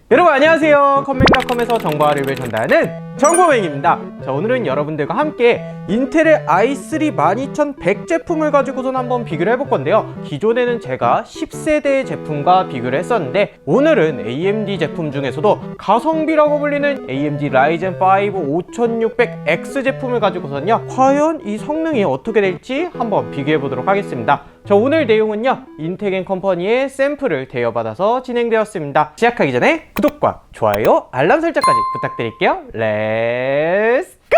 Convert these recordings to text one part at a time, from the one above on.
여러분 안녕하세요. 컴맹닷컴에서 정보와 리뷰를 전달하는 정보맹입니다. 자, 오늘은 여러분들과 함께 인텔의 i3 12100 제품을 가지고선 한번 비교를 해볼 건데요. 기존에는 제가 10세대의 제품과 비교를 했었는데, 오늘은 AMD 제품 중에서도 가성비라고 불리는 AMD Ryzen 5 5600X 제품을 가지고선요, 과연 이 성능이 어떻게 될지 한번 비교해 보도록 하겠습니다. 자, 오늘 내용은요, 인텔 컴퍼니의 샘플을 대여받아서 진행되었습니다. 시작하기 전에 구독과 좋아요, 알람 설정까지 부탁드릴게요. 렛츠 고!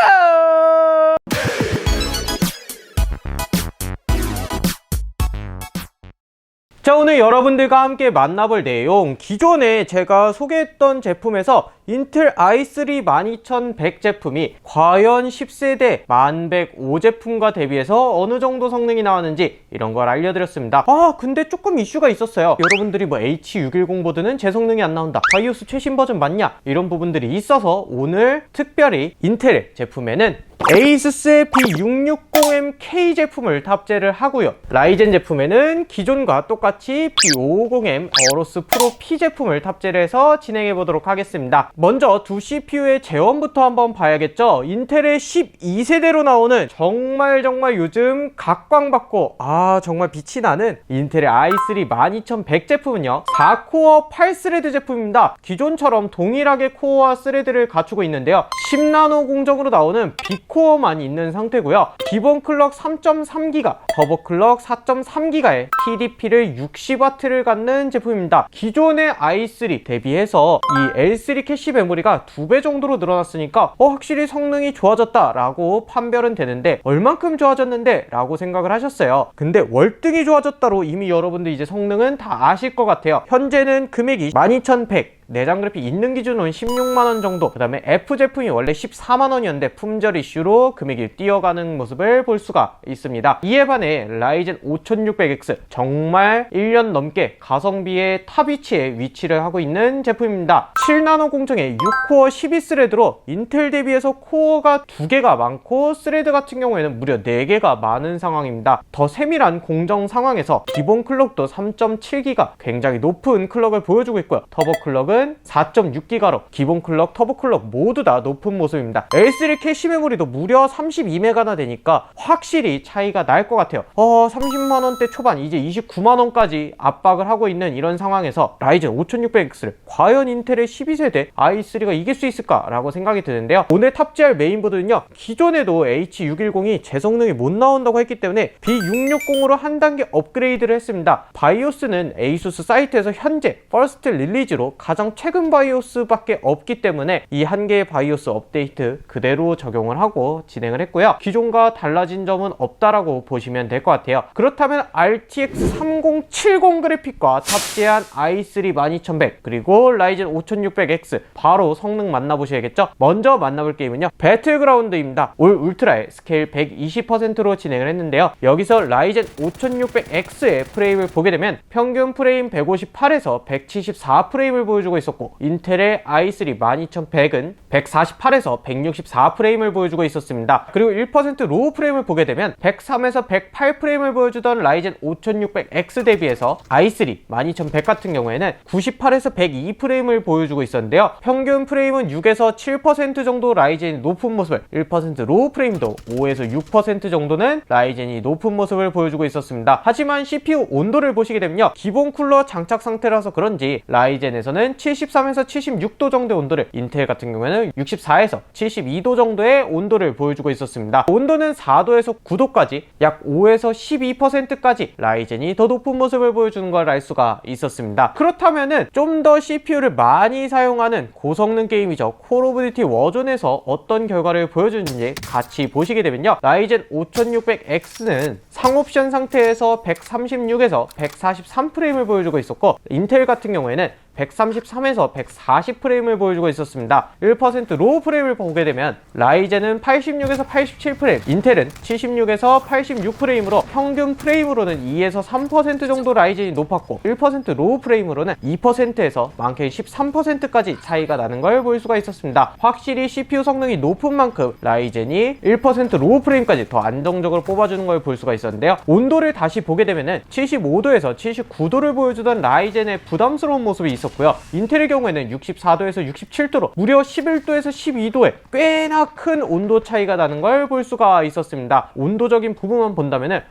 자, 오늘 여러분들과 함께 만나볼 내용, 기존에 제가 소개했던 제품에서 인텔 i3 12100 제품이 과연 10세대 1105 제품과 대비해서 어느 정도 성능이 나왔는지 이런 걸 알려드렸습니다. 근데 조금 이슈가 있었어요. 여러분들이 뭐 H610 보드는 제 성능이 안 나온다, 바이오스 최신 버전 맞냐, 이런 부분들이 있어서 오늘 특별히 인텔 제품에는 ASUS의 B660MK 제품을 탑재를 하고요, 라이젠 제품에는 기존과 똑같이 B550M 어로스 프로 P 제품을 탑재를 해서 진행해 보도록 하겠습니다. 먼저 두 CPU의 제원부터 한번 봐야겠죠. 인텔의 12세대로 나오는 정말 요즘 각광받고 정말 빛이 나는 인텔의 i3 12100 제품은요, 4코어 8스레드 제품입니다. 기존처럼 동일하게 코어와 스레드를 갖추고 있는데요, 10나노 공정으로 나오는 B코어만 있는 상태고요, 기본 클럭 3.3기가, 터보 클럭 4.3기가의 TDP를 60W를 갖는 제품입니다. 기존의 i3 대비해서 이 L3 캐시 메모리가 2배 정도로 늘어났으니까 확실히 성능이 좋아졌다 라고 판별은 되는데, 얼만큼 좋아졌는데 라고 생각을 하셨어요. 근데 월등히 좋아졌다로 이미 여러분들 이제 성능은 다 아실 것 같아요. 현재는 금액이 12100, 내장 그래픽 있는 기준으로는 16만원 정도, 그 다음에 F 제품이 원래 14만원이었는데 품절 이슈로 금액이 뛰어가는 모습을 볼 수가 있습니다. 이에 반해 라이젠 5600X, 정말 1년 넘게 가성비의 탑 위치에 위치를 하고 있는 제품입니다. 7나노 공정의 6코어 12스레드로 인텔 대비해서 코어가 2개가 많고 스레드 같은 경우에는 무려 4개가 많은 상황입니다. 더 세밀한 공정 상황에서 기본 클럭도 3.7기가, 굉장히 높은 클럭을 보여주고 있고요, 터보 클럭은 4.6기가로 기본 클럭, 터보 클럭 모두 다 높은 모습입니다. L3 캐시 메모리도 무려 32메가나 되니까 확실히 차이가 날 것 같아요. 30만원대 초반, 이제 29만원까지 압박을 하고 있는 이런 상황에서 라이젠 5600X를 과연 인텔의 12세대 i3가 이길 수 있을까 라고 생각이 드는데요, 오늘 탑재할 메인보드는요, 기존에도 H610이 제 성능이 못 나온다고 했기 때문에 B660으로 한 단계 업그레이드를 했습니다. 바이오스는 ASUS 사이트에서 현재 퍼스트 릴리즈로 가장 최근 바이오스 밖에 없기 때문에 이 한 개의 바이오스 업데이트 그대로 적용을 하고 진행을 했고요, 기존과 달라진 점은 없다라고 보시면 될 것 같아요. 그렇다면 RTX 3070 그래픽과 탑재한 i3 12100 그리고 라이젠 5600X 바로 성능 만나보셔야겠죠. 먼저 만나볼 게임은요, 배틀그라운드입니다. 올 울트라의 스케일 120%로 진행을 했는데요, 여기서 라이젠 5600X의 프레임을 보게 되면 평균 프레임 158에서 174 프레임을 보여주고 있었고, 인텔의 i3 12100은 148에서 164 프레임을 보여주고 있었습니다. 그리고 1% 로우 프레임을 보게 되면 103에서 108 프레임을 보여주던 라이젠 5600X 대비해서 i3 12100 같은 경우에는 98에서 102 프레임을 보여주고 있었는데요, 평균 프레임은 6에서 7% 정도 라이젠이 높은 모습을, 1% 로우 프레임도 5에서 6% 정도는 라이젠이 높은 모습을 보여주고 있었습니다. 하지만 CPU 온도를 보시게 되면요, 기본 쿨러 장착 상태라서 그런지 라이젠에서는 73에서 76도 정도의 온도를, 인텔 같은 경우에는 64에서 72도 정도의 온도를 보여주고 있었습니다. 온도는 4도에서 9도까지 약 5에서 12%까지 라이젠이 더 높은 모습을 보여주는 걸 알 수가 있었습니다. 그렇다면은 좀 더 CPU를 많이 사용하는 고성능 게임이죠, 콜 오브 듀티 워존에서 어떤 결과를 보여주는지 같이 보시게 되면요, 라이젠 5600X는 상옵션 상태에서 136에서 143 프레임을 보여주고 있었고, 인텔 같은 경우에는 133에서 140 프레임을 보여주고 있었습니다. 1% 로우 프레임을 보게 되면 라이젠은 86에서 87 프레임, 인텔은 76에서 86 프레임으로 평균 프레임으로는 2에서 3% 정도 라이젠이 높았고, 1% 로우 프레임으로는 2%에서 많게는 13%까지 차이가 나는 걸 볼 수가 있었습니다. 확실히 CPU 성능이 높은 만큼 라이젠이 1% 로우 프레임까지 더 안정적으로 뽑아주는 걸 볼 수가 있었는데요, 온도를 다시 보게 되면은 75도에서 79도를 보여주던 라이젠의 부담스러운 모습이 있었고요. 인텔의 경우에는 64도에서 67도로 무려 11도에서 12도에 꽤나 큰 온도 차이가 나는 걸 볼 수가 있었습니다. 온도적인 부분만 본다면은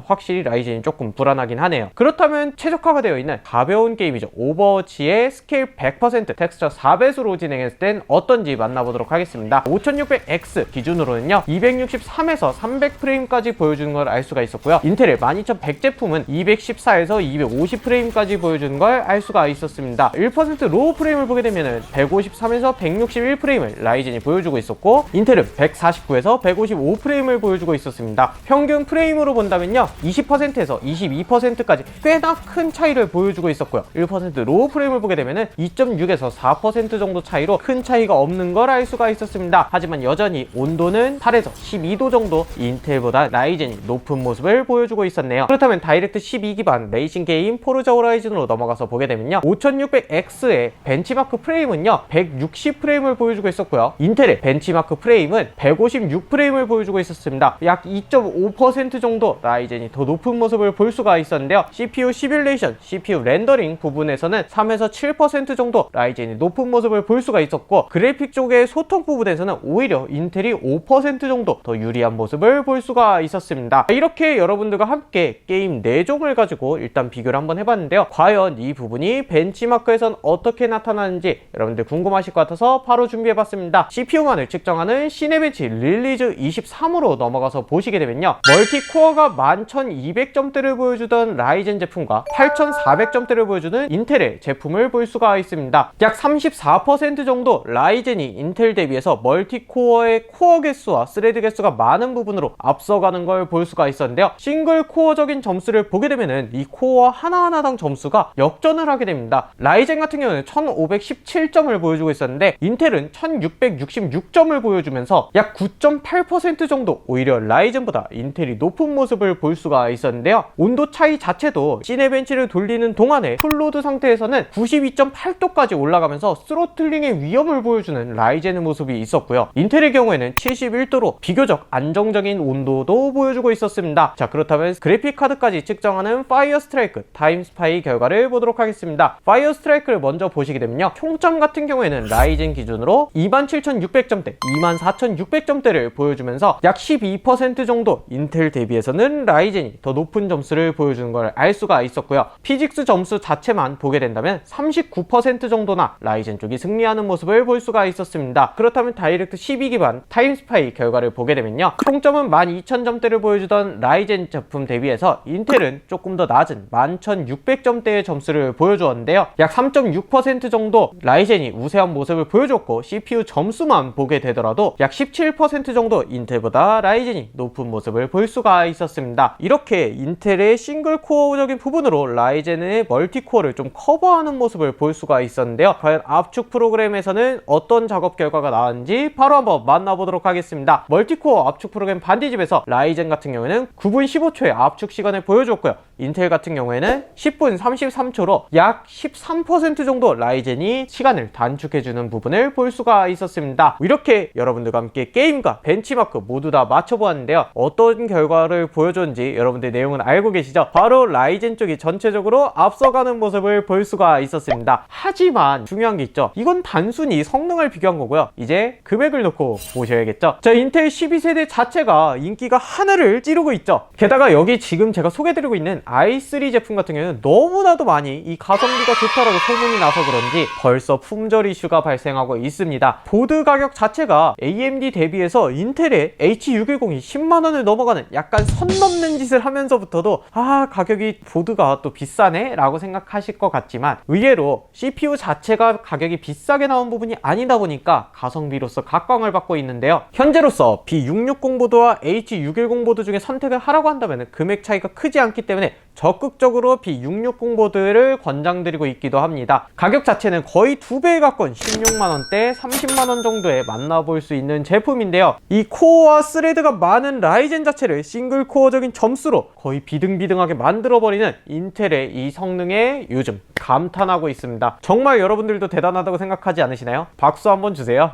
확실히 라이젠이 조금 불안하긴 하네요. 그렇다면 최적화가 되어 있는 가벼운 게임이죠. 오버워치의 스케일 100% 텍스처 4배수로 진행했을 땐 어떤지 만나보도록 하겠습니다. 5600X 기준으로는요 263에서 300프레임까지 보여주는 걸 알 수가 있었고요. 인텔의 12100 제품은 214에서 250프레임까지 보여주는 걸 알 수가 있었습니다. 1% 로우 프레임을 보게 되면은 153에서 161프레임을 라이젠이 보여주고 있었고, 인텔은 149에서 155프레임을 보여주고 있었습니다. 평균 프레임으로 본다면요 20%에서 22%까지 꽤나 큰 차이를 보여주고 있었고요. 1% 로우 프레임을 보게 되면은 2.6에서 4% 정도 차이로 큰 차이가 없는 걸 알 수가 있었습니다. 하지만 여전히 온도는 8에서 12도 정도 인텔보다 라이젠이 높은 모습을 보여주고 있었네요. 그렇다면 다이렉트 12 기반 레이싱 게임 포르자 호라이즌으로 넘어가서 보게 되면요 5600X의 벤치마크 프레임은요 160프레임을 보여주고 있었고요. 인텔의 벤치마크 프레임은 156프레임을 보여주고 있었습니다. 약 2.5% 정도 라이젠이 더 높은 모습을 볼 수가 있었는데요. CPU 시뮬레이션, CPU 렌더링 부분에서는 3에서 7% 정도 라이젠이 높은 모습을 볼 수가 있었고, 그래픽 쪽의 소통 부분에서는 오히려 인텔이 5% 정도 더 유리한 모습을 볼 수가 있었습니다. 이렇게 여러분들과 함께 게임 내종을 가지고 일단 비교를 한번 해봤는데요. 과연 이 부분이 벤치마크에선 어떻게 나타나는지 여러분들 궁금하실 것 같아서 바로 준비해봤습니다. CPU만을 측정하는 시네벤치 릴리즈 23으로 넘어가서 보시게 되면요 멀티코어가 11200점대를 보여주던 라이젠 제품과 8400점대를 보여주는 인텔의 제품을 볼 수가 있습니다. 약 34% 정도 라이젠이 인텔 대비해서 멀티코어의 코어 개수와 스레드 개수가 많은 부분으로 앞서가는 걸 볼 수가 있었는데요. 싱글 코어적인 점수를 보게 되면은 이 코어 하나하나당 점수가 역전을 하게 됩니다. 라이젠 같은 경우는 1517점을 보여주고 있었는데 인텔은 1666점을 보여주면서 약 9.8% 정도 오히려 라이젠보다 인텔이 높은 모습을 볼 수가 있었는데요. 온도 차이 자체도 시네벤치를 돌리는 동안에 풀로드 상태에서는 92.8도까지 올라가면서 스로틀링의 위험을 보여주는 라이젠의 모습이 있었고요. 인텔의 경우에는 71도로 비교적 안정적인 온도도 보여주고 있었습니다. 자, 그렇다면 그래픽 카드까지 측정하는 파이어 스트라이크 타임 스파이 결과를 보도록 하겠습니다. 파이어 스트라이크를 먼저 보시게 되면요 총점 같은 경우에는 라이젠 기준으로 27600점대, 24600점대를 보여주면서 약 12% 정도 인텔 대비해서는 라이젠이 더 높은 점수를 보여주는 걸 알 수가 있었고요. 피직스 점수 자체만 보게 된다면 39% 정도나 라이젠 쪽이 승리하는 모습을 볼 수가 있었습니다. 그렇다면 다이렉트 12 기반 타임 스파이 결과를 보게 되면요 총점은 12000점대를 보여주던 라이젠 제품 대비해서 인텔은 조금 더 낮은 11600점대의 점수를 보여주었는데요. 약 3.6% 정도 라이젠이 우세한 모습을 보여줬고, CPU 점수만 보게 되더라도 약 17% 정도 인텔보다 라이젠이 높은 모습을 볼 수가 있었습니다. 이렇게 인텔의 싱글 코어적인 부분으로 라이젠의 멀티코어를 좀 커버하는 모습을 볼 수가 있었는데요. 과연 압축 프로그램에서는 어떤 작업 결과가 나왔는지 바로 한번 만나보도록 하겠습니다. 멀티코어 압축 프로그램 반디집에서 라이젠 같은 경우에는 9분 15초의 압축 시간을 보여줬고요. 인텔 같은 경우에는 10분 33초로 약 13% 정도 라이젠이 시간을 단축해주는 부분을 볼 수가 있었습니다. 이렇게 여러분들과 함께 게임과 벤치마크 모두 다 맞춰보았는데요. 어떤 결과를 보여줬는지 여러분들 내용은 알고 계시죠? 바로 라이젠 쪽이 전체적으로 앞서가는 모습을 볼 수가 있었습니다. 하지만 중요한 게 있죠. 이건 단순히 성능을 비교한 거고요. 이제 금액을 놓고 보셔야겠죠. 자, 인텔 12세대 자체가 인기가 하늘을 찌르고 있죠. 게다가 여기 지금 제가 소개해드리고 있는 i3 제품 같은 경우는 너무나도 많이 이 가성비가 좋다라고 소문이 나서 그런지 벌써 품절 이슈가 발생하고 있습니다. 보드 가격 자체가 AMD 대비해서 인텔의 H610이 10만원을 넘어가는 약간 선 넘는 짓을 하면서부터도 가격이 보드가 또 비싸네 라고 생각하실 것 같지만, 의외로 CPU 자체가 가격이 비싸게 나온 부분이 아니다 보니까 가성비로서 각광을 받고 있는데요. 현재로서 B660 보드와 H610 보드 중에 선택을 하라고 한다면 금액 차이가 크지 않기 때문에 적극적으로 B660 보드를 권장드리고 있기도 합니다. 가격 자체는 거의 2배에 가까운 16만원대, 30만원 정도에 만나볼 수 있는 제품인데요. 이 코어와 스레드가 많은 라이젠 자체를 싱글 코어적인 점수로 거의 비등비등하게 만들어버리는 인텔의 이 성능에 요즘 감탄하고 있습니다. 정말 여러분들도 대단하다고 생각하지 않으시나요? 박수 한번 주세요.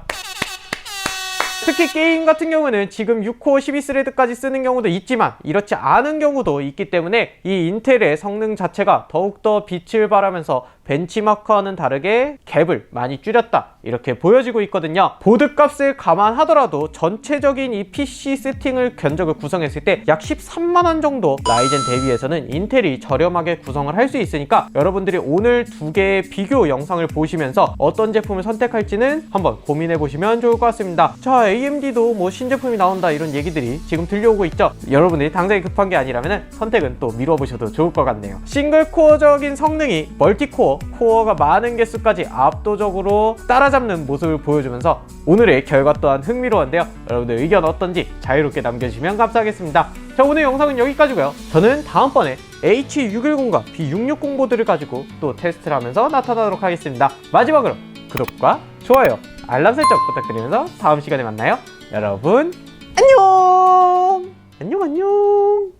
특히 게임 같은 경우는 지금 6코어 12스레드까지 쓰는 경우도 있지만 이렇지 않은 경우도 있기 때문에 이 인텔의 성능 자체가 더욱더 빛을 발하면서 벤치마크와는 다르게 갭을 많이 줄였다 이렇게 보여지고 있거든요. 보드 값을 감안하더라도 전체적인 이 PC 세팅을 견적을 구성했을 때 약 13만원 정도 라이젠 대비해서는 인텔이 저렴하게 구성을 할 수 있으니까 여러분들이 오늘 두 개의 비교 영상을 보시면서 어떤 제품을 선택할지는 한번 고민해 보시면 좋을 것 같습니다. 자, AMD도 뭐 신제품이 나온다 이런 얘기들이 지금 들려오고 있죠. 여러분들이 당장에 급한 게 아니라면 선택은 또 미뤄보셔도 좋을 것 같네요. 싱글코어적인 성능이 멀티코어, 코어가 많은 개수까지 압도적으로 따라잡는 모습을 보여주면서 오늘의 결과 또한 흥미로운데요. 여러분들 의견 어떤지 자유롭게 남겨주시면 감사하겠습니다. 자, 오늘 영상은 여기까지고요. 저는 다음번에 H610과 B660 보드를 가지고 또 테스트를 하면서 나타나도록 하겠습니다. 마지막으로 구독과 좋아요, 알람 설정 부탁드리면서 다음 시간에 만나요. 여러분 안녕. 안녕.